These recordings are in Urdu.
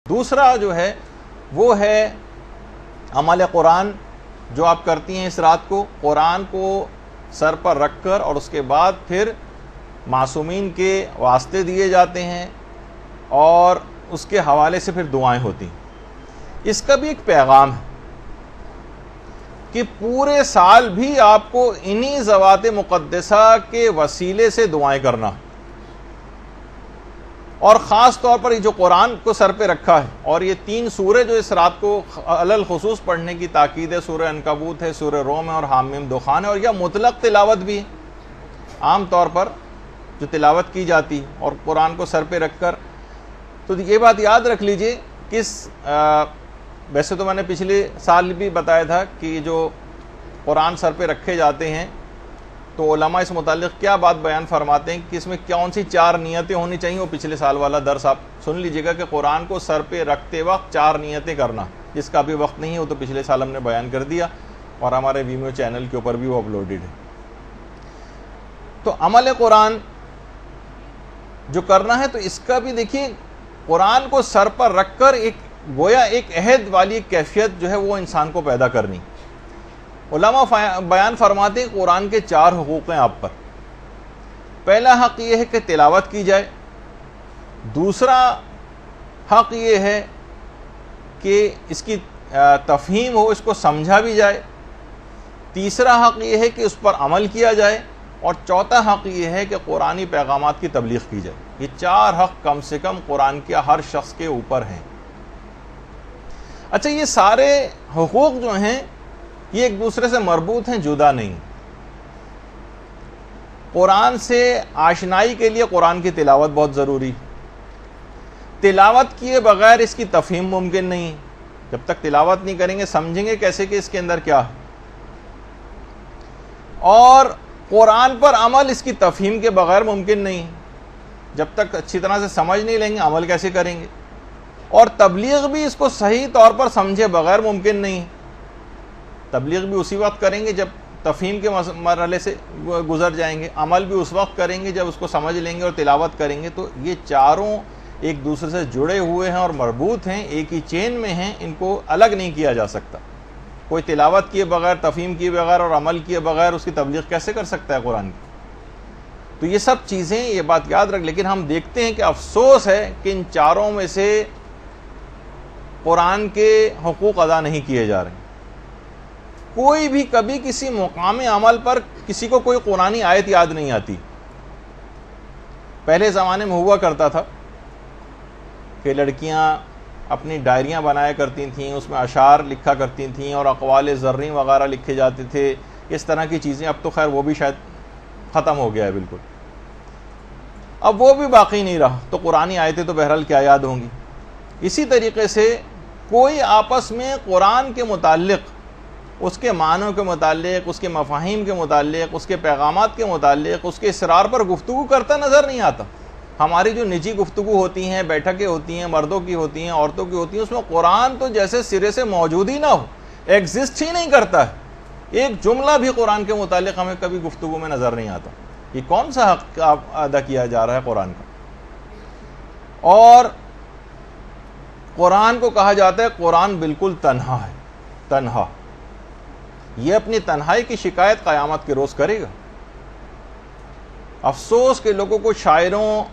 دوسرا جو ہے وہ ہے عمل قرآن جو آپ کرتی ہیں اس رات کو، قرآن کو سر پر رکھ کر، اور اس کے بعد پھر معصومین کے واسطے دیے جاتے ہیں اور اس کے حوالے سے پھر دعائیں ہوتی ہیں۔ اس کا بھی ایک پیغام ہے کہ پورے سال بھی آپ کو انہی ذوات مقدسہ کے وسیلے سے دعائیں کرنا، اور خاص طور پر یہ جو قرآن کو سر پہ رکھا ہے، اور یہ 3 سورے جو اس رات کو علل خصوص پڑھنے کی تاکید ہے، سورہ عنکبوت ہے، سورہ روم ہے اور حامیم دخان ہے، اور یہ مطلق تلاوت بھی ہے عام طور پر جو تلاوت کی جاتی ہے، اور قرآن کو سر پہ رکھ کر۔ تو یہ بات یاد رکھ لیجئے کہ ویسے تو میں نے پچھلے سال بھی بتایا تھا کہ جو قرآن سر پہ رکھے جاتے ہیں تو علماء اس متعلق کیا بات بیان فرماتے ہیں کہ اس میں کون سی 4 نیتیں ہونی چاہیے۔ وہ پچھلے سال والا درس آپ سن لیجئے گا کہ قرآن کو سر پہ رکھتے وقت 4 نیتیں کرنا، جس کا بھی وقت نہیں ہے وہ تو پچھلے سال ہم نے بیان کر دیا، اور ہمارے ویمیو چینل کے اوپر بھی وہ اپلوڈڈ ہے۔ تو عمل قرآن جو کرنا ہے تو اس کا بھی دیکھیے، قرآن کو سر پر رکھ کر ایک گویا ایک عہد والی کیفیت جو ہے وہ انسان کو پیدا کرنی۔ علماء بیان فرماتے ہیں قرآن کے 4 حقوق ہیں آپ پر۔ پہلا حق یہ ہے کہ تلاوت کی جائے، دوسرا حق یہ ہے کہ اس کی تفہیم ہو، اس کو سمجھا بھی جائے، تیسرا حق یہ ہے کہ اس پر عمل کیا جائے، اور چوتھا حق یہ ہے کہ قرآنی پیغامات کی تبلیغ کی جائے۔ یہ 4 حق کم سے کم قرآن کے ہر شخص کے اوپر ہیں۔ اچھا، یہ سارے حقوق جو ہیں یہ ایک دوسرے سے مربوط ہیں، جدا نہیں۔ قرآن سے آشنائی کے لیے قرآن کی تلاوت بہت ضروری، تلاوت کیے بغیر اس کی تفہیم ممکن نہیں۔ جب تک تلاوت نہیں کریں گے سمجھیں گے کیسے کہ اس کے اندر کیا ہے، اور قرآن پر عمل اس کی تفہیم کے بغیر ممکن نہیں۔ جب تک اچھی طرح سے سمجھ نہیں لیں گے عمل کیسے کریں گے، اور تبلیغ بھی اس کو صحیح طور پر سمجھے بغیر ممکن نہیں۔ تبلیغ بھی اسی وقت کریں گے جب تفہیم کے مرحلے سے گزر جائیں گے، عمل بھی اس وقت کریں گے جب اس کو سمجھ لیں گے اور تلاوت کریں گے۔ تو یہ چاروں ایک دوسرے سے جڑے ہوئے ہیں اور مربوط ہیں، ایک ہی چین میں ہیں، ان کو الگ نہیں کیا جا سکتا۔ کوئی تلاوت کیے بغیر، تفہیم کیے بغیر اور عمل کیے بغیر اس کی تبلیغ کیسے کر سکتا ہے قرآن کی؟ تو یہ سب چیزیں، یہ بات یاد رکھ، لیکن ہم دیکھتے ہیں کہ افسوس ہے کہ ان چاروں میں سے قرآن کے حقوق ادا نہیں کیے جا رہے۔ کوئی بھی کبھی کسی مقام عمل پر کسی کو کوئی قرآنی آیت یاد نہیں آتی۔ پہلے زمانے میں ہوا کرتا تھا کہ لڑکیاں اپنی ڈائریاں بنایا کرتی تھیں، اس میں اشعار لکھا کرتی تھیں اور اقوال زرعی وغیرہ لکھے جاتے تھے، اس طرح کی چیزیں۔ اب تو خیر وہ بھی شاید ختم ہو گیا ہے بالکل، اب وہ بھی باقی نہیں رہا، تو قرآنی آیتیں تو بہرحال کیا یاد ہوں گی۔ اسی طریقے سے کوئی آپس میں قرآن کے متعلق، اس کے معنوں کے متعلق، اس کے مفاہیم کے متعلق، اس کے پیغامات کے متعلق، اس کے اسرار پر گفتگو کرتا نظر نہیں آتا۔ ہماری جو نجی گفتگو ہوتی ہیں، بیٹھکیں ہوتی ہیں، مردوں کی ہوتی ہیں، عورتوں کی ہوتی ہیں، اس میں قرآن تو جیسے سرے سے موجود ہی نہ ہو، ایگزسٹ ہی نہیں کرتا ہے۔ ایک جملہ بھی قرآن کے متعلق ہمیں کبھی گفتگو میں نظر نہیں آتا۔ یہ کون سا حق ادا کیا جا رہا ہے قرآن کا؟ اور قرآن کو کہا جاتا ہے قرآن بالکل تنہا ہے، تنہا۔ یہ اپنی تنہائی کی شکایت قیامت کے روز کرے گا۔ افسوس کہ لوگوں کو شاعروں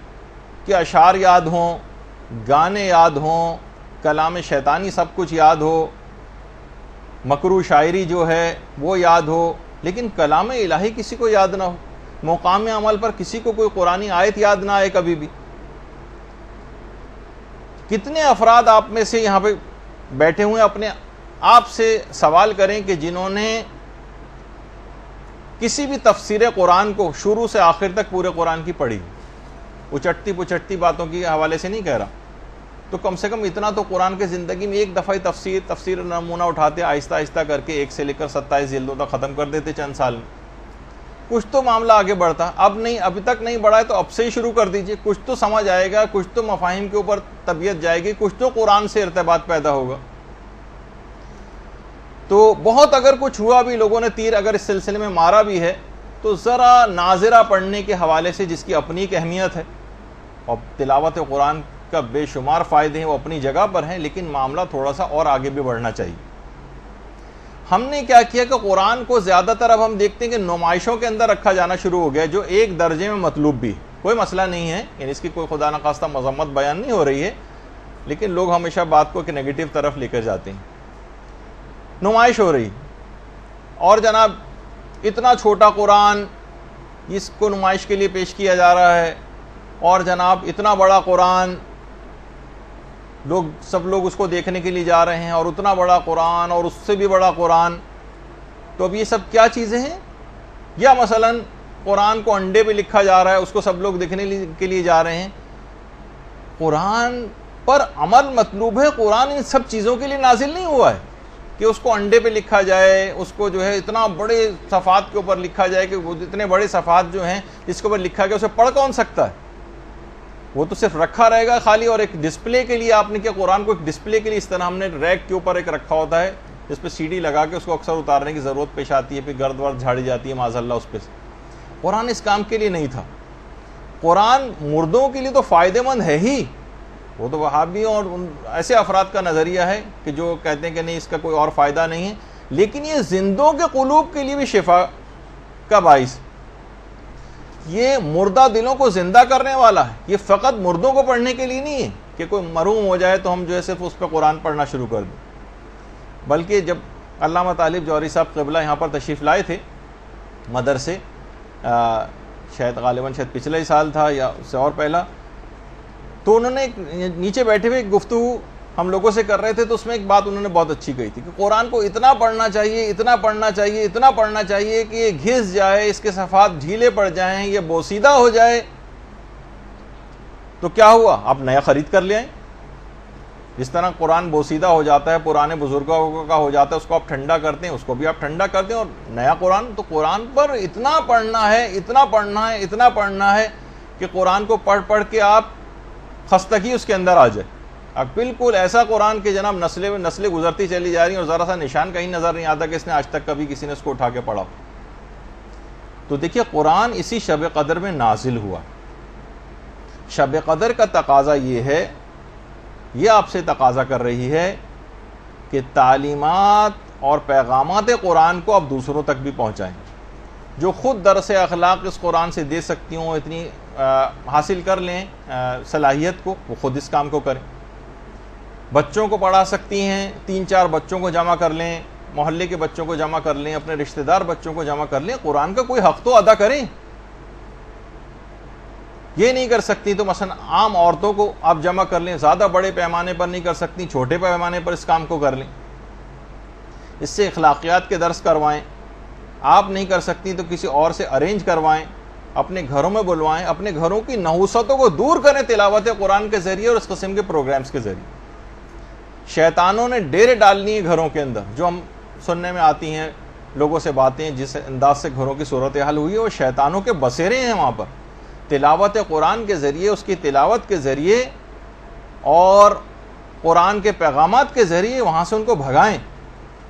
کے اشعار یاد ہوں، گانے یاد ہوں، کلام شیطانی سب کچھ یاد ہو، مکروہ شاعری جو ہے وہ یاد ہو، لیکن کلام الہی کسی کو یاد نہ ہو، مقام عمل پر کسی کو کوئی قرآنی آیت یاد نہ آئے کبھی بھی۔ کتنے افراد آپ میں سے یہاں پہ بیٹھے ہوئے اپنے آپ سے سوال کریں کہ جنہوں نے کسی بھی تفسیر قرآن کو شروع سے آخر تک پورے قرآن کی پڑھی، اچٹتی پچٹتی باتوں کے حوالے سے نہیں کہہ رہا، تو کم سے کم اتنا تو قرآن کے زندگی میں ایک دفعہ تفسیر نمونہ اٹھاتے، آہستہ آہستہ کر کے 1 سے لے کر 27 جلدوں تک ختم کر دیتے چند سال میں۔ کچھ تو معاملہ آگے بڑھتا، اب نہیں، ابھی تک نہیں بڑھا ہے تو اب سے ہی شروع کر دیجئے۔ کچھ تو سمجھ آئے گا، کچھ تو مفاہیم کے اوپر طبیعت جائے گی، کچھ تو قرآن سے ارتباط پیدا ہوگا۔ تو بہت اگر کچھ ہوا بھی، لوگوں نے تیر اگر اس سلسلے میں مارا بھی ہے، تو ذرا ناظرہ پڑھنے کے حوالے سے جس کی اپنی ایک اہمیت ہے، اور تلاوت قرآن کا بے شمار فائدے ہیں، وہ اپنی جگہ پر ہیں، لیکن معاملہ تھوڑا سا اور آگے بھی بڑھنا چاہیے۔ ہم نے کیا کیا کہ قرآن کو زیادہ تر اب ہم دیکھتے ہیں کہ نمائشوں کے اندر رکھا جانا شروع ہو گیا، جو ایک درجے میں مطلوب بھی، کوئی مسئلہ نہیں ہے، یعنی اس کی کوئی خدا نخواستہ مذمت بیان نہیں ہو رہی ہے، لیکن لوگ ہمیشہ بات کو ایک نیگیٹو طرف لے کر جاتے ہیں۔ نمائش ہو رہی، اور جناب اتنا چھوٹا قرآن اس کو نمائش کے لیے پیش کیا جا رہا ہے، اور جناب اتنا بڑا قرآن سب لوگ اس کو دیکھنے کے لیے جا رہے ہیں، اور اتنا بڑا قرآن اور اس سے بھی بڑا قرآن۔ تو اب یہ سب کیا چیزیں ہیں؟ یا مثلا قرآن کو انڈے پہ لکھا جا رہا ہے، اس کو سب لوگ دیکھنے کے لیے جا رہے ہیں۔ قرآن پر عمل مطلوب ہے، قرآن ان سب چیزوں کے لیے نازل نہیں ہوا ہے کہ اس کو انڈے پہ لکھا جائے، اس کو جو ہے اتنا بڑے صفحات کے اوپر لکھا جائے کہ وہ اتنے بڑے صفحات جو ہیں جس کے اوپر لکھا گیا اسے پڑھ کون سکتا ہے؟ وہ تو صرف رکھا رہے گا خالی، اور ایک ڈسپلے کے لیے آپ نے کیا قرآن کو ایک ڈسپلے کے لیے اس طرح ہم نے ریک کے اوپر ایک رکھا ہوتا ہے جس پہ سی ڈی لگا کے اس کو اکثر اتارنے کی ضرورت پیش آتی ہے، پھر گرد ورد جھاڑی جاتی ہے معاذ اللہ اس پہ سے۔ قرآن اس کام کے لیے نہیں تھا۔ قرآن مردوں کے لیے تو فائدہ مند ہے ہی، وہ تو وہابیوں اور ایسے افراد کا نظریہ ہے کہ جو کہتے ہیں کہ نہیں اس کا کوئی اور فائدہ نہیں ہے، لیکن یہ زندوں کے قلوب کے لیے بھی شفا کا باعث، یہ مردہ دلوں کو زندہ کرنے والا ہے۔ یہ فقط مردوں کو پڑھنے کے لیے نہیں ہے کہ کوئی محروم ہو جائے تو ہم جو ہے صرف اس پہ قرآن پڑھنا شروع کر دیں، بلکہ جب علامہ طالب جوہری صاحب قبلہ یہاں پر تشریف لائے تھے مدرسے، شاید غالباً پچھلے ہی سال تھا یا اس سے اور پہلا، تو انہوں نے نیچے بیٹھے ہوئے ایک گفتگو ہم لوگوں سے کر رہے تھے، تو اس میں ایک بات انہوں نے بہت اچھی کہی تھی کہ قرآن کو اتنا پڑھنا چاہیے، اتنا پڑھنا چاہیے، اتنا پڑھنا چاہیے کہ یہ گھس جائے، اس کے صفحات ڈھیلے پڑ جائیں، یہ بوسیدہ ہو جائے تو کیا ہوا؟ آپ نیا خرید کر لے آئیں۔ جس طرح قرآن بوسیدہ ہو جاتا ہے، پرانے بزرگوں کا ہو جاتا ہے، اس کو آپ ٹھنڈا کرتے ہیں، اس کو بھی آپ ٹھنڈا کرتے ہیں، اور نیا قرآن، تو قرآن پر اتنا پڑھنا ہے، اتنا پڑھنا ہے، اتنا پڑھنا ہے کہ قرآن کو پڑھ پڑھ کے آپ خستگی اس کے اندر آ جائے۔ اب بالکل ایسا قرآن کہ جناب نسلیں گزرتی چلی جا رہی ہیں اور ذرا سا نشان کہیں نظر نہیں آتا کہ اس نے آج تک کبھی کسی نے اس کو اٹھا کے پڑھا۔ تو دیکھیے قرآن اسی شب قدر میں نازل ہوا۔ شب قدر کا تقاضا یہ ہے، یہ آپ سے تقاضا کر رہی ہے کہ تعلیمات اور پیغامات قرآن کو آپ دوسروں تک بھی پہنچائیں۔ جو خود درس اخلاق اس قرآن سے دے سکتی ہوں، اتنی حاصل کر لیں صلاحیت کو، وہ خود اس کام کو کریں۔ بچوں کو پڑھا سکتی ہیں، 3-4 بچوں کو جمع کر لیں، محلے کے بچوں کو جمع کر لیں، اپنے رشتہ دار بچوں کو جمع کر لیں، قرآن کا کوئی حق تو ادا کریں۔ یہ نہیں کر سکتی تو مثلا عام عورتوں کو آپ جمع کر لیں، زیادہ بڑے پیمانے پر نہیں کر سکتی، چھوٹے پیمانے پر اس کام کو کر لیں، اس سے اخلاقیات کے درس کروائیں۔ آپ نہیں کر سکتی تو کسی اور سے ارینج کروائیں، اپنے گھروں میں بلوائیں، اپنے گھروں کی نحوستوں کو دور کریں تلاوت قرآن کے ذریعے اور اس قسم کے پروگرامز کے ذریعے۔ شیطانوں نے ڈیرے ڈالنی ہے گھروں کے اندر، جو ہم سننے میں آتی ہیں لوگوں سے باتیں، جس انداز سے گھروں کی صورتحال ہوئی ہے، وہ شیطانوں کے بسیرے ہیں وہاں پر۔ تلاوت قرآن کے ذریعے، اس کی تلاوت کے ذریعے اور قرآن کے پیغامات کے ذریعے وہاں سے ان کو بھگائیں۔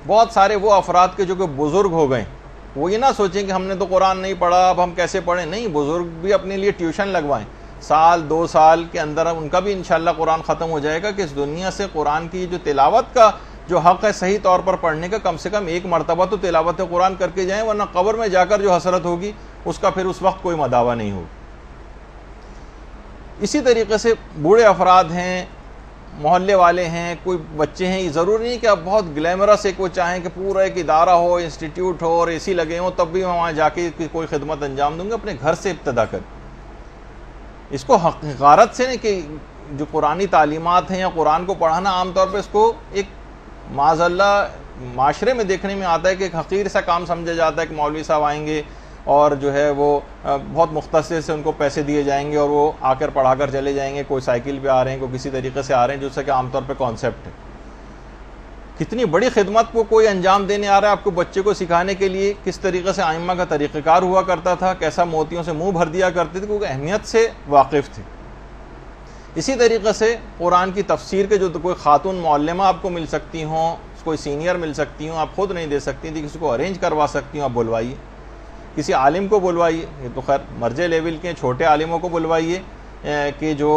بہت سارے وہ افراد کے جو کہ بزرگ ہو گئے، وہ یہ نہ سوچیں کہ ہم نے تو قرآن نہیں پڑھا اب ہم کیسے پڑھیں، نہیں، بزرگ بھی اپنے لیے ٹیوشن لگوائیں، 1-2 سال کے اندر ان کا بھی انشاءاللہ قرآن ختم ہو جائے گا کہ اس دنیا سے قرآن کی جو تلاوت کا جو حق ہے صحیح طور پر پڑھنے کا، کم سے کم ایک مرتبہ تو تلاوت قرآن کر کے جائیں، ورنہ قبر میں جا کر جو حسرت ہوگی اس کا پھر اس وقت کوئی مداوع نہیں ہوگا۔ اسی طریقے سے بوڑھے افراد ہیں، محلے والے ہیں، کوئی بچے ہیں، یہ ضروری نہیں کہ آپ بہت گلیمرس ایک وہ چاہیں کہ پورا ایک ادارہ ہو، انسٹیٹیوٹ ہو اور اے سی لگے ہوں تب بھی میں وہاں جا کے کوئی خدمت انجام دوں گا۔ اپنے گھر سے ابتدا کریں، اس کو حقارت سے نہیں کہ جو قرآنی تعلیمات ہیں یا قرآن کو پڑھانا، عام طور پہ اس کو ایک معاذ اللہ معاشرے میں دیکھنے میں آتا ہے کہ ایک حقیر سا کام سمجھا جاتا ہے کہ مولوی صاحب آئیں گے اور جو ہے وہ بہت مختصر سے ان کو پیسے دیے جائیں گے اور وہ آ کر پڑھا کر چلے جائیں گے، کوئی سائیکل پہ آ رہے ہیں، کوئی کسی طریقے سے آ رہے ہیں، جو سے کہ عام طور پہ کانسیپٹ ہے۔ کتنی بڑی خدمت کو کوئی انجام دینے آ رہا ہے آپ کو بچے کو سکھانے کے لیے، کس طریقے سے ائمہ کا طریقہ کار ہوا کرتا تھا، کیسا موتیوں سے منہ بھر دیا کرتے تھے، کیونکہ اہمیت سے واقف تھے۔ اسی طریقے سے قرآن کی تفسیر کے جو کوئی خاتون معلمہ آپ کو مل سکتی ہوں، کوئی سینئر مل سکتی ہوں، آپ خود نہیں دے سکتی تھی، کسی کو ارینج کروا سکتی ہوں، آپ بلوائیے، کسی عالم کو بلوائیے، یہ تو خیر مرجع لیول کے چھوٹے عالموں کو بلوائیے، کہ جو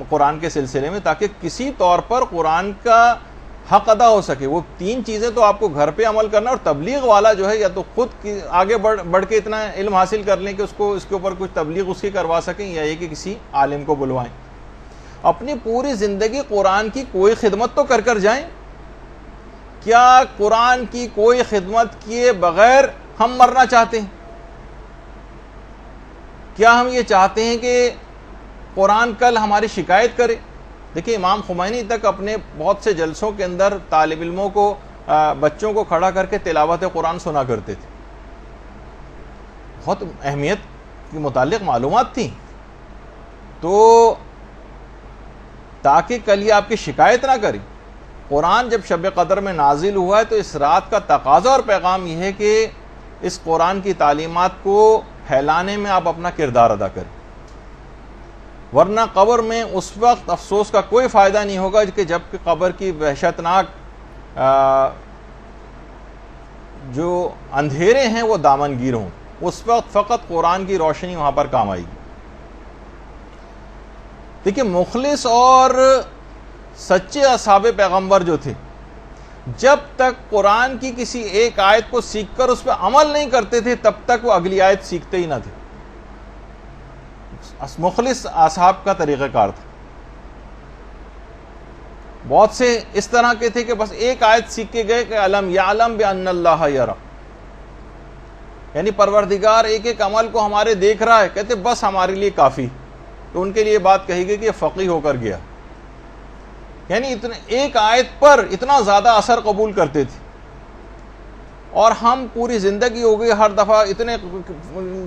قرآن کے سلسلے میں، تاکہ کسی طور پر قرآن کا حق ادا ہو سکے۔ وہ 3 چیزیں تو آپ کو گھر پہ عمل کرنا، اور تبلیغ والا جو ہے یا تو خود آگے بڑھ کے اتنا علم حاصل کر لیں کہ اس کو اس کے اوپر کچھ تبلیغ اس کی کروا سکیں، یا یہ کہ کسی عالم کو بلوائیں۔ اپنی پوری زندگی قرآن کی کوئی خدمت تو کر جائیں۔ کیا قرآن کی کوئی خدمت کیے بغیر ہم مرنا چاہتے ہیں؟ کیا ہم یہ چاہتے ہیں کہ قرآن کل ہماری شکایت کرے؟ دیکھیں، امام خمینی تک اپنے بہت سے جلسوں کے اندر طالب علموں کو، بچوں کو کھڑا کر کے تلاوت قرآن سنا کرتے تھے۔ بہت اہمیت کے متعلق معلومات تھیں، تو تاکہ کل یہ آپ کی شکایت نہ کریں۔ قرآن جب شب قدر میں نازل ہوا ہے تو اس رات کا تقاضا اور پیغام یہ ہے کہ اس قرآن کی تعلیمات کو پھیلانے میں آپ اپنا کردار ادا کریں، ورنہ قبر میں اس وقت افسوس کا کوئی فائدہ نہیں ہوگا کہ جب کہ قبر کی وحشتناک جو اندھیرے ہیں وہ دامن گیر ہوں۔ اس وقت فقط قرآن کی روشنی وہاں پر کام آئے گی۔ دیکھیں، مخلص اور سچے اصحاب پیغمبر جو تھے، جب تک قرآن کی کسی ایک آیت کو سیکھ کر اس پہ عمل نہیں کرتے تھے تب تک وہ اگلی آیت سیکھتے ہی نہ تھے۔ مخلص اصحاب کا طریقہ کار تھا۔ بہت سے اس طرح کے تھے کہ بس ایک آیت سیکھ کے گئے کہ علم یعلم بان اللہ یرا، یعنی پروردگار ایک ایک عمل کو ہمارے دیکھ رہا ہے، کہتے بس ہمارے لیے کافی۔ تو ان کے لیے بات کہی گئی کہ یہ فقیہ ہو کر گیا، یعنی ایک آیت پر اتنا زیادہ اثر قبول کرتے تھے۔ اور ہم پوری زندگی ہو گئی، ہر دفعہ اتنے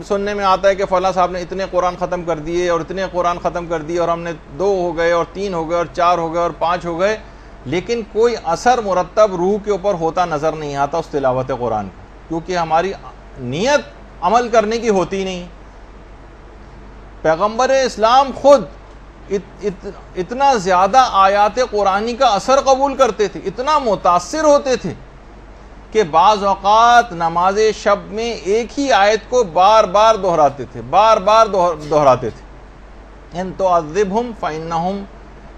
سننے میں آتا ہے کہ فلاں صاحب نے اتنے قرآن ختم کر دیے اور اتنے قرآن ختم کر دیے، اور ہم نے 2 ہو گئے اور 3 ہو گئے اور 4 ہو گئے اور 5 ہو گئے، لیکن کوئی اثر مرتب روح کے اوپر ہوتا نظر نہیں آتا اس تلاوت قرآن کا، کیونکہ ہماری نیت عمل کرنے کی ہوتی نہیں۔ پیغمبر اسلام خود اتنا زیادہ آیات قرآنی کا اثر قبول کرتے تھے، اتنا متاثر ہوتے تھے کہ بعض اوقات نماز شب میں ایک ہی آیت کو بار بار دہراتے تھے، بار بار دہراتے تھے۔ ان تعذبہم فانہم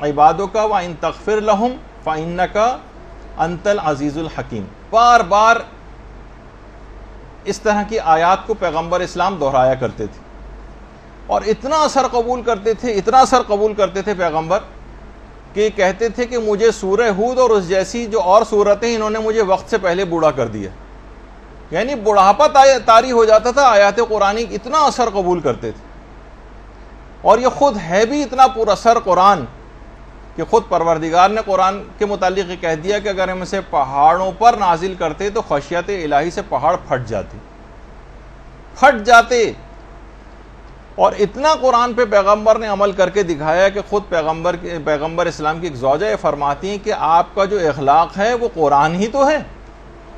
عبادک وان تغفر لہم فانک انت العزیز الحکیم۔ بار بار اس طرح کی آیات کو پیغمبر اسلام دہرایا کرتے تھے، اور اتنا اثر قبول کرتے تھے، اتنا اثر قبول کرتے تھے پیغمبر کہ کہتے تھے کہ مجھے سورہ ہود اور اس جیسی جو اور صورتیں انہوں نے مجھے وقت سے پہلے بوڑھا کر دیا، یعنی بڑھاپا طاری ہو جاتا تھا۔ آیات قرآنی اتنا اثر قبول کرتے تھے، اور یہ خود ہے بھی اتنا پر اثر قرآن کہ خود پروردگار نے قرآن کے متعلق یہ کہہ دیا کہ اگر ہم اسے پہاڑوں پر نازل کرتے تو خشیت الہی سے پہاڑ پھٹ جاتے۔ اور اتنا قرآن پہ پیغمبر نے عمل کر کے دکھایا کہ خود پیغمبر اسلام کی ایک زوجہ یہ فرماتی ہیں کہ آپ کا جو اخلاق ہے وہ قرآن ہی تو ہے۔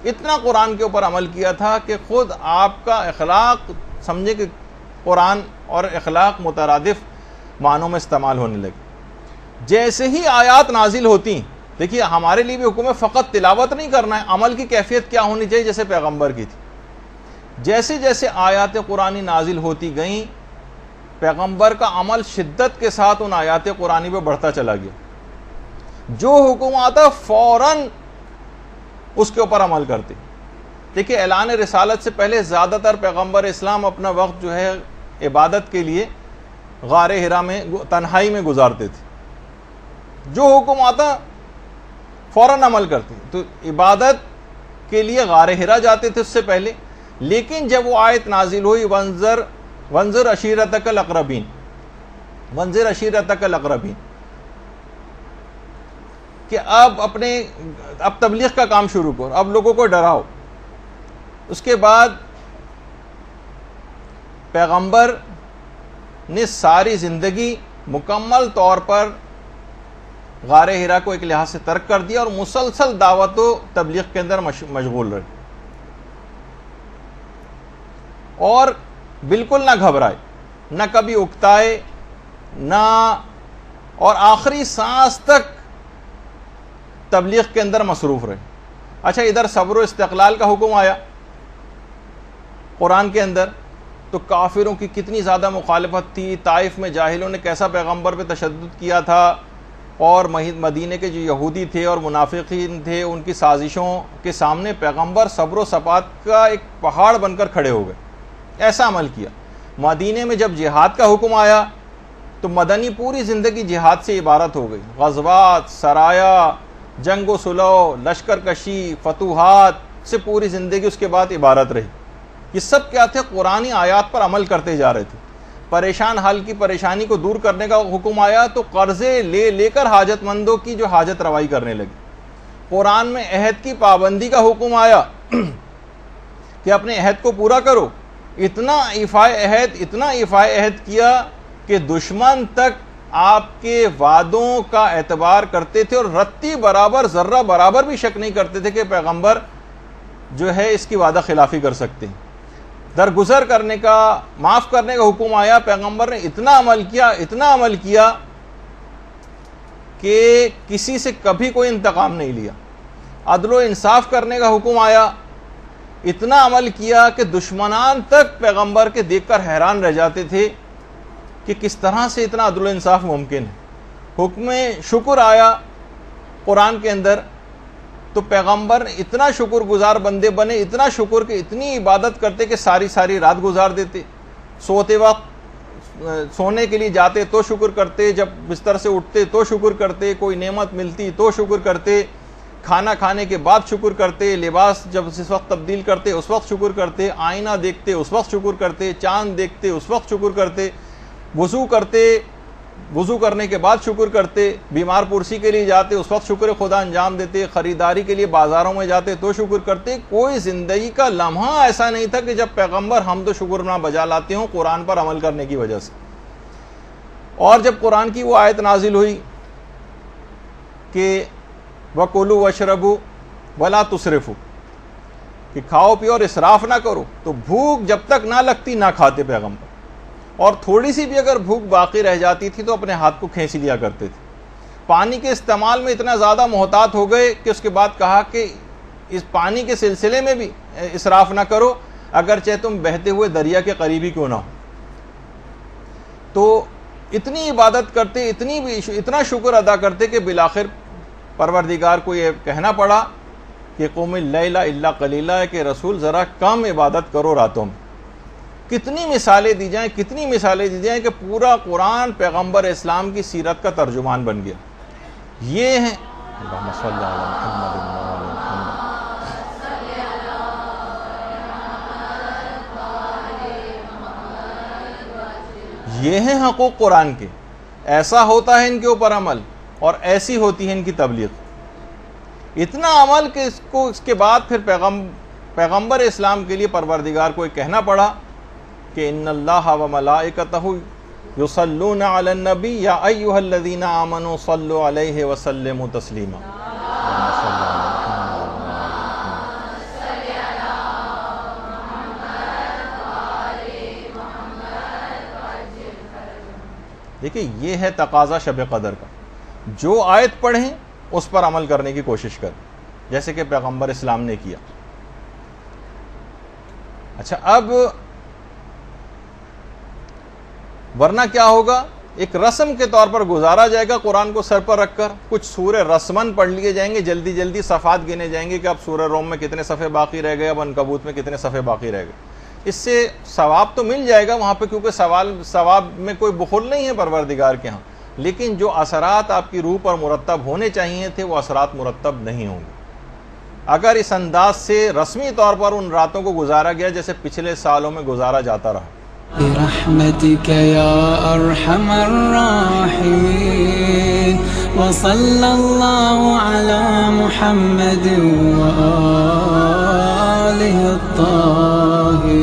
اتنا قرآن کے اوپر عمل کیا تھا کہ خود آپ کا اخلاق سمجھے کہ قرآن اور اخلاق مترادف معنوں میں استعمال ہونے لگے۔ جیسے ہی آیات نازل ہوتی، دیکھیے ہمارے لیے بھی حکم ہے فقط تلاوت نہیں کرنا ہے، عمل کی کیفیت کیا ہونی چاہیے جیسے پیغمبر کی تھی۔ جیسے جیسے آیات قرآنی نازل ہوتی گئیں، پیغمبر کا عمل شدت کے ساتھ ان آیات قرآنی پہ بڑھتا چلا گیا۔ جو حکم آتا فوراً اس کے اوپر عمل کرتے۔ دیکھیے اعلان رسالت سے پہلے زیادہ تر پیغمبر اسلام اپنا وقت جو ہے عبادت کے لیے غار حرا میں تنہائی میں گزارتے تھے۔ جو حکم آتا فوراً عمل کرتے، تو عبادت کے لیے غار حرا جاتے تھے اس سے پہلے، لیکن جب وہ آیت نازل ہوئی وانذر عشیرتک الاقربین، وانذر عشیرتک الاقربین، کہ اب تبلیغ کا کام شروع کرو، اب لوگوں کو ڈراؤ۔ اس کے بعد پیغمبر نے ساری زندگی مکمل طور پر غار حرا کو ایک لحاظ سے ترک کر دیا اور مسلسل دعوت و تبلیغ کے اندر مشغول رہے، اور بالکل نہ گھبرائے، نہ کبھی اکتائے، نہ، اور آخری سانس تک تبلیغ کے اندر مصروف رہے۔ اچھا، ادھر صبر و استقلال کا حکم آیا قرآن کے اندر تو کافروں کی کتنی زیادہ مخالفت تھی، طائف میں جاہلوں نے کیسا پیغمبر پہ تشدد کیا تھا، اور مدینے کے جو یہودی تھے اور منافقین تھے ان کی سازشوں کے سامنے پیغمبر صبر و ثبات کا ایک پہاڑ بن کر کھڑے ہو گئے، ایسا عمل کیا۔ مدینے میں جب جہاد کا حکم آیا تو مدنی پوری زندگی جہاد سے عبارت ہو گئی، غزوات، سرایا، جنگ و صلح، لشکر کشی، فتوحات سے پوری زندگی اس کے بعد عبارت رہی۔ یہ سب کیا تھے؟ قرآنی آیات پر عمل کرتے جا رہے تھے۔ پریشان حال کی پریشانی کو دور کرنے کا حکم آیا تو قرضے لے کر حاجت مندوں کی جو حاجت روائی کرنے لگے۔ قرآن میں عہد کی پابندی کا حکم آیا کہ اپنے عہد کو پورا کرو۔ اتنا ایفائے عہد کیا کہ دشمن تک آپ کے وعدوں کا اعتبار کرتے تھے اور رتی برابر، ذرہ برابر بھی شک نہیں کرتے تھے کہ پیغمبر جو ہے اس کی وعدہ خلافی کر سکتے ہیں۔ درگزر کرنے کا، معاف کرنے کا حکم آیا، پیغمبر نے اتنا عمل کیا کہ کسی سے کبھی کوئی انتقام نہیں لیا۔ عدل و انصاف کرنے کا حکم آیا، اتنا عمل کیا کہ دشمنان تک پیغمبر کے دیکھ کر حیران رہ جاتے تھے کہ کس طرح سے اتنا عدل و انصاف ممکن ہے۔ حکم شکر آیا قرآن کے اندر تو پیغمبر اتنا شکر گزار بندے بنے، اتنا شکر کہ اتنی عبادت کرتے کہ ساری رات گزار دیتے، سوتے وقت سونے کے لیے جاتے تو شکر کرتے، جب بستر سے اٹھتے تو شکر کرتے، کوئی نعمت ملتی تو شکر کرتے، کھانا کھانے کے بعد شکر کرتے، لباس جب اس وقت تبدیل کرتے اس وقت شکر کرتے، آئینہ دیکھتے اس وقت شکر کرتے، چاند دیکھتے اس وقت شکر کرتے، وضو کرتے، وضو کرنے کے بعد شکر کرتے، بیمار پرسی کے لیے جاتے اس وقت شکر خدا انجام دیتے، خریداری کے لیے بازاروں میں جاتے تو شکر کرتے۔ کوئی زندگی کا لمحہ ایسا نہیں تھا کہ جب پیغمبر حمد و شکر نہ بجا لاتے ہوں قرآن پر عمل کرنے کی وجہ سے۔ اور جب قرآن کی وہ آیت نازل ہوئی کہ وَكُلُوا وَاشْرَبُوا وَلَا تُسْرِفُوا، کہ کھاؤ پیو اور اسراف نہ کرو، تو بھوک جب تک نہ لگتی نہ کھاتے پیغمبر، اور تھوڑی سی بھی اگر بھوک باقی رہ جاتی تھی تو اپنے ہاتھ کو کھینچ لیا کرتے تھے۔ پانی کے استعمال میں اتنا زیادہ محتاط ہو گئے کہ اس کے بعد کہا کہ اس پانی کے سلسلے میں بھی اسراف نہ کرو، اگرچہ تم بہتے ہوئے دریا کے قریبی کیوں نہ ہو۔ تو اتنی عبادت کرتے، اتنا شکر ادا کرتے کہ بالآخر پروردگار کو یہ کہنا پڑا کہ قوم اللیل الا قلیلا، کہ رسول ذرا کم عبادت کرو راتوں میں۔ کتنی مثالیں دی جائیں کہ پورا قرآن پیغمبر اسلام کی سیرت کا ترجمان بن گیا۔ یہ ہیں اللہم صلی علی محمد وعلی محمد، یہ ہیں حقوق قرآن کے۔ ایسا ہوتا ہے ان کے اوپر عمل اور ایسی ہوتی ہے ان کی تبلیغ۔ اتنا عمل کہ اس کے بعد پھر پیغمبر اسلام کے لیے پروردگار کو کہنا پڑا کہ ان اللہ و ملائکتہ یصلون علی النبی یا ایھا الذین آمنوا صلوا علیہ وسلموا تسلیما۔ دیکھیں یہ ہے تقاضا شب قدر کا، جو آیت پڑھیں اس پر عمل کرنے کی کوشش کریں جیسے کہ پیغمبر اسلام نے کیا۔ اچھا، اب ورنہ کیا ہوگا؟ ایک رسم کے طور پر گزارا جائے گا قرآن کو سر پر رکھ کر، کچھ سورے رسمن پڑھ لیے جائیں گے، جلدی صفحات گنے جائیں گے کہ اب سورہ روم میں کتنے صفحے باقی رہ گئے، اب عنکبوت میں کتنے صفحے باقی رہ گئے۔ اس سے ثواب تو مل جائے گا وہاں پہ، کیونکہ ثواب میں کوئی بخل نہیں ہے پروردگار کے ہاں، لیکن جو اثرات آپ کی روح پر مرتب ہونے چاہیے تھے وہ اثرات مرتب نہیں ہوں گے اگر اس انداز سے رسمی طور پر ان راتوں کو گزارا گیا جیسے پچھلے سالوں میں گزارا جاتا رہا۔ برحمتك يا أرحم الراحمين وصلى الله على محمد وآله الطاهرين۔